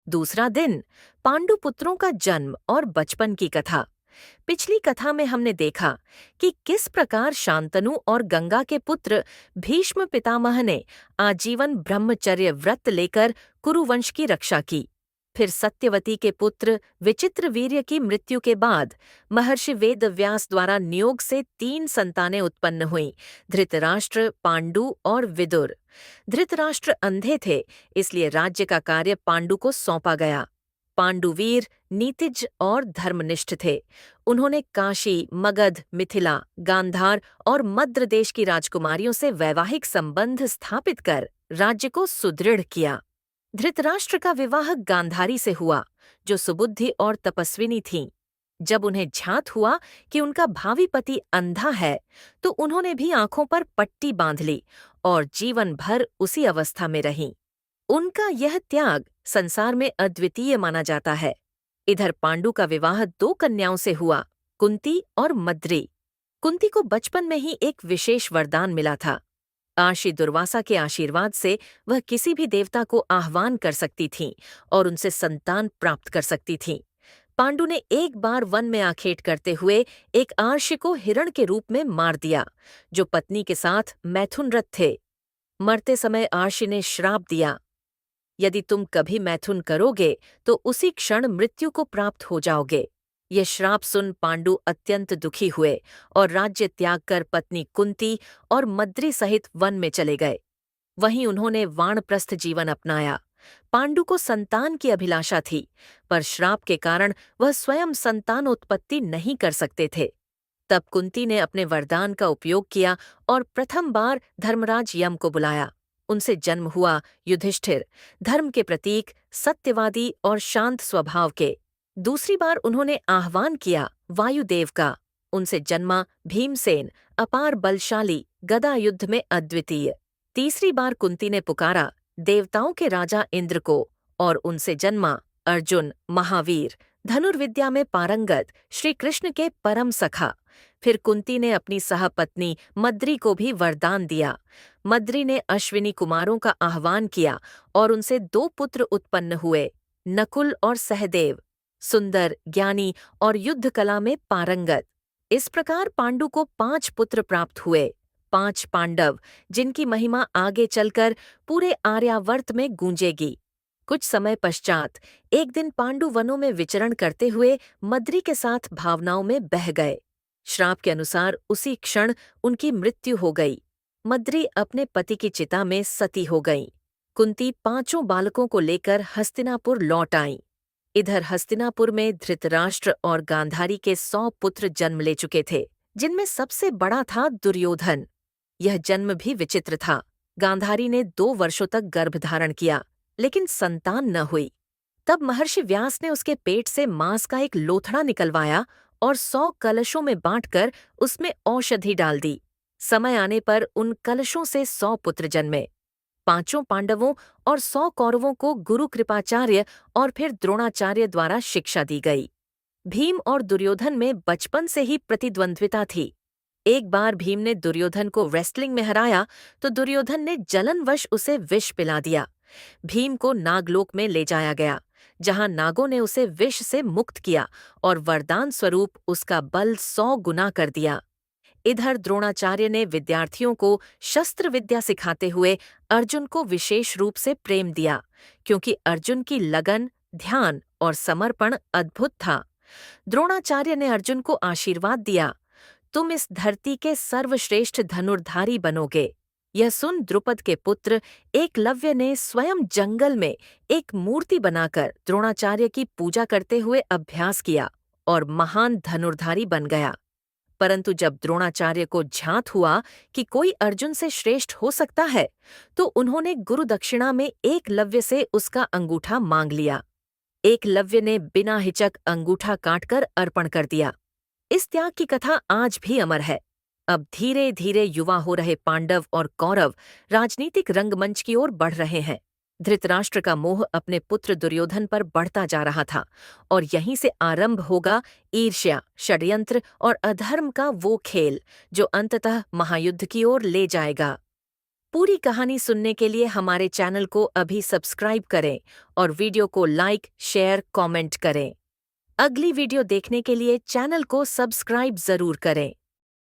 दूसरा दिन, पांडु पुत्रों का जन्म और बचपन की कथा। पिछली कथा में हमने देखा कि किस प्रकार शांतनु और गंगा के पुत्र भीष्म पितामह ने आजीवन ब्रह्मचर्य व्रत लेकर कुरुवंश की रक्षा की। फिर सत्यवती के पुत्र विचित्रवीर्य की मृत्यु के बाद महर्षि वेदव्यास द्वारा नियोग से 3 संतानें उत्पन्न हुईं, धृतराष्ट्र, पांडु और विदुर। धृतराष्ट्र अंधे थे, इसलिए राज्य का कार्य पांडु को सौंपा गया। पांडुवीर नीतिज और धर्मनिष्ठ थे। उन्होंने काशी, मगध, मिथिला, गांधार और मद्र देश की राजकुमारियों से वैवाहिक संबंध स्थापित कर राज्य को सुदृढ़ किया। धृतराष्ट्र का विवाह गांधारी से हुआ, जो सुबुद्धि और तपस्विनी थीं। जब उन्हें ज्ञात हुआ कि उनका भावी पति अंधा है, तो उन्होंने भी आंखों पर पट्टी बांध ली और जीवन भर उसी अवस्था में रहीं। उनका यह त्याग संसार में अद्वितीय माना जाता है। इधर पांडु का विवाह 2 कन्याओं से हुआ, कुंती और मद्री। कुंती को बचपन में ही एक विशेष वरदान मिला था। महर्षि दुर्वासा के आशीर्वाद से वह किसी भी देवता को आह्वान कर सकती थीं और उनसे संतान प्राप्त कर सकती थीं। पांडु ने एक बार वन में आखेट करते हुए एक आर्ष को हिरण के रूप में मार दिया, जो पत्नी के साथ मैथुनरत थे। मरते समय आर्षि ने श्राप दिया, यदि तुम कभी मैथुन करोगे तो उसी क्षण मृत्यु को प्राप्त हो जाओगे। यह श्राप सुन पांडु अत्यंत दुखी हुए और राज्य त्याग कर पत्नी कुंती और मद्री सहित वन में चले गए। वहीं उन्होंने वानप्रस्थ जीवन अपनाया। पांडु को संतान की अभिलाषा थी, पर श्राप के कारण वह स्वयं संतानोत्पत्ति नहीं कर सकते थे। तब कुंती ने अपने वरदान का उपयोग किया और प्रथम बार धर्मराज यम को बुलाया। उनसे जन्म हुआ युधिष्ठिर, धर्म के प्रतीक, सत्यवादी और शांत स्वभाव के। दूसरी बार उन्होंने आह्वान किया वायुदेव का। उनसे जन्मा भीमसेन, अपार बलशाली, गदा युद्ध में अद्वितीय। तीसरी बार कुंती ने पुकारा देवताओं के राजा इंद्र को और उनसे जन्मा अर्जुन, महावीर, धनुर्विद्या में पारंगत, श्री कृष्ण के परम सखा। फिर कुंती ने अपनी सहपत्नी मद्री को भी वरदान दिया। मद्री ने अश्विनी कुमारों का आह्वान किया और उनसे 2 पुत्र उत्पन्न हुए, नकुल और सहदेव, सुंदर, ज्ञानी और युद्ध कला में पारंगत। इस प्रकार पांडु को 5 पुत्र प्राप्त हुए, 5 पांडव, जिनकी महिमा आगे चलकर पूरे आर्यावर्त में गूंजेगी। कुछ समय पश्चात एक दिन पांडु वनों में विचरण करते हुए मद्री के साथ भावनाओं में बह गए। श्राप के अनुसार उसी क्षण उनकी मृत्यु हो गई। मद्री अपने पति की चिता में सती हो गईं। कुंती 5 बालकों को लेकर हस्तिनापुर लौट आईं। इधर हस्तिनापुर में धृतराष्ट्र और गांधारी के 100 पुत्र जन्म ले चुके थे, जिनमें सबसे बड़ा था दुर्योधन। यह जन्म भी विचित्र था। गांधारी ने 2 वर्षों तक गर्भ धारण किया, लेकिन संतान न हुई। तब महर्षि व्यास ने उसके पेट से मांस का एक लोथड़ा निकलवाया और 100 कलशों में बांटकर उसमें औषधि डाल दी। समय आने पर उन कलशों से 100 पुत्र जन्मे। 5 पांडवों और 100 कौरवों को गुरु कृपाचार्य और फिर द्रोणाचार्य द्वारा शिक्षा दी गई। भीम और दुर्योधन में बचपन से ही प्रतिद्वंद्विता थी। एक बार भीम ने दुर्योधन को रेसलिंग में हराया तो दुर्योधन ने जलनवश उसे विष पिला दिया। भीम को नागलोक में ले जाया गया, जहां नागों ने उसे विष से मुक्त किया और वरदान स्वरूप उसका बल 100 गुना कर दिया। इधर द्रोणाचार्य ने विद्यार्थियों को शस्त्र विद्या सिखाते हुए अर्जुन को विशेष रूप से प्रेम दिया, क्योंकि अर्जुन की लगन, ध्यान और समर्पण अद्भुत था। द्रोणाचार्य ने अर्जुन को आशीर्वाद दिया, तुम इस धरती के सर्वश्रेष्ठ धनुर्धारी बनोगे। यह सुन द्रुपद के पुत्र एकलव्य ने स्वयं जंगल में एक मूर्ति बनाकर द्रोणाचार्य की पूजा करते हुए अभ्यास किया और महान धनुर्धारी बन गया। परंतु जब द्रोणाचार्य को ज्ञात हुआ कि कोई अर्जुन से श्रेष्ठ हो सकता है, तो उन्होंने गुरु दक्षिणा में एकलव्य से उसका अंगूठा मांग लिया। एकलव्य ने बिना हिचक अंगूठा काटकर अर्पण कर दिया। इस त्याग की कथा आज भी अमर है। अब धीरे धीरे युवा हो रहे पांडव और कौरव राजनीतिक रंगमंच की ओर बढ़ रहे हैं। धृतराष्ट्र का मोह अपने पुत्र दुर्योधन पर बढ़ता जा रहा था और यहीं से आरंभ होगा ईर्ष्या, षड्यंत्र और अधर्म का वो खेल जो अंततः महायुद्ध की ओर ले जाएगा। पूरी कहानी सुनने के लिए हमारे चैनल को अभी सब्सक्राइब करें और वीडियो को लाइक, शेयर, कमेंट करें। अगली वीडियो देखने के लिए चैनल को सब्सक्राइब जरूर करें।